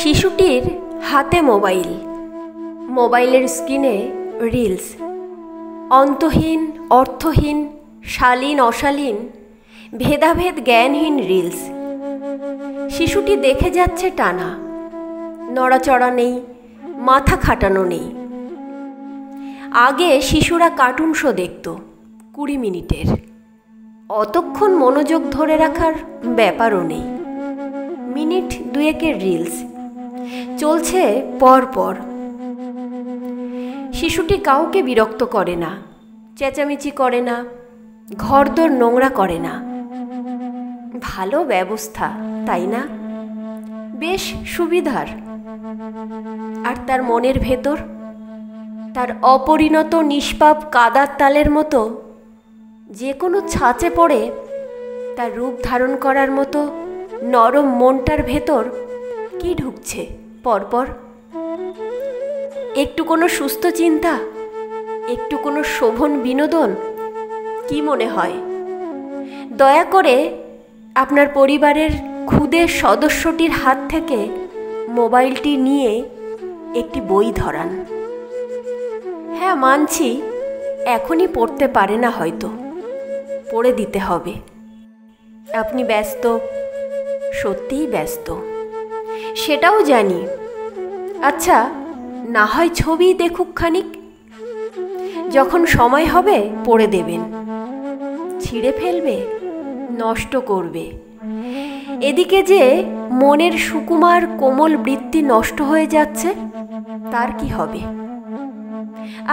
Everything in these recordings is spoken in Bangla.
শিশুটির হাতে মোবাইল, মোবাইলের স্ক্রিনে রিলস, অন্তহীন অর্থহীন, শালীন অশালীন, ভেদাভেদ জ্ঞানহীন রিলস। শিশুটি দেখে যাচ্ছে টানা, নড়াচড়া নেই, মাথা খাটানো নেই। আগে শিশুরা কার্টুন শো দেখত 20 মিনিটের, অতক্ষণ মনোযোগ ধরে রাখার ব্যাপারও নেই। মিনিট দুয়েকের রিলস চলছে পর পর। শিশুটি কাউকে বিরক্ত করে না, চেঁচামেচি করে না, ঘরদোর নোংরা করে না। ভালো ব্যবস্থা, তাই না? বেশ সুবিধার। আর তার মনের ভেতর, তার অপরিণত নিষ্পাপ কাদার তালের মতো যে কোনো ছাঁচে পড়ে তার রূপ ধারণ করার মতো নরম মনটার ভেতর কি ঢুকছে পরপর? একটু কোনো সুস্থ চিন্তা, একটু কোনো শোভন বিনোদন? কি মনে হয়? দয়া করে আপনার পরিবারের ক্ষুদে সদস্যটির হাত থেকে মোবাইলটি নিয়ে একটি বই ধরান। হ্যাঁ, মানছি এখনই পড়তে পারে না, হয়তো পড়ে দিতে হবে। আপনি ব্যস্ত, সত্যিই ব্যস্ত, সেটাও জানি। আচ্ছা, না হয় ছবি দেখুক খানিক, যখন সময় হবে পড়ে দেবেন। ছিঁড়ে ফেলবে, নষ্ট করবে, এদিকে যে মনের সুকুমার কোমল বৃত্তি নষ্ট হয়ে যাচ্ছে, তার কি হবে?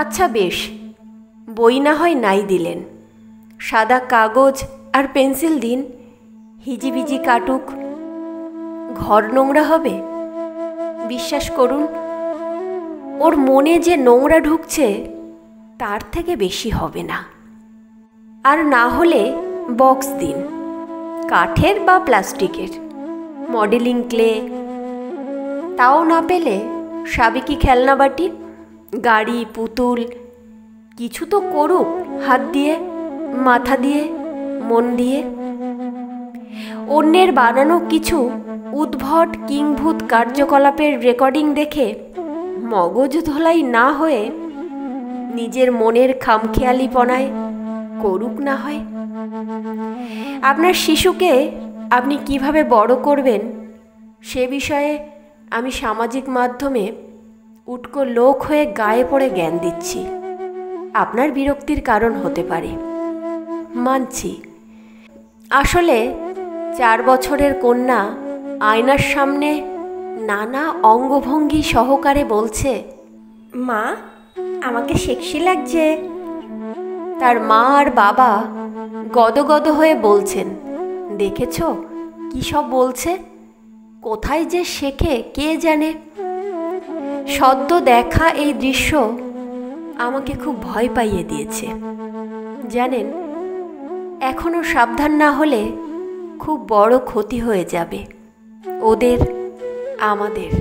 আচ্ছা বেশ, বই না হয় নাই দিলেন, সাদা কাগজ আর পেন্সিল দিন, হিজিবিজি কাটুক। ঘর নোংরা হবে? বিশ্বাস করুন, ওর মনে যে নোংরা ঢুকছে তার থেকে বেশি হবে না। আর না হলে বক্স দিন, কাঠের বা প্লাস্টিকের, মডেলিং ক্লে, তাও না পেলে সাবেকি খেলনাবাটি, গাড়ি, পুতুল, কিছু তো করুক হাত দিয়ে, মাথা দিয়ে, মন দিয়ে। অন্যের বানানো কিছু উদ্ভট কিংভূত কার্যকলাপের রেকর্ডিং দেখে মগজ ধোলাই না হয়ে নিজের মনের খামখেয়ালিপনায় করুক না হয়। আপনার শিশুকে আপনি কিভাবে বড় করবেন সে বিষয়ে আমি সামাজিক মাধ্যমে উটকো লোক হয়ে গায়ে পড়ে জ্ঞান দিচ্ছি। আপনার বিরক্তির কারণ হতে পারে, মানছি। আসলে 4 বছরের কন্যা আয়নার সামনে নানা অঙ্গভঙ্গি সহকারে বলছে, মা, আমাকে সেক্সি লাগছে। তার মা আর বাবা গদগদ হয়ে বলছেন, দেখেছ কি সব বলছে, কোথায় যে শেখে কে জানে। সদ্য দেখা এই দৃশ্য আমাকে খুব ভয় পাইয়ে দিয়েছে। জানেন, এখনো সাবধান না হলে খুব বড় ক্ষতি হয়ে যাবে, ওদের, আমাদের।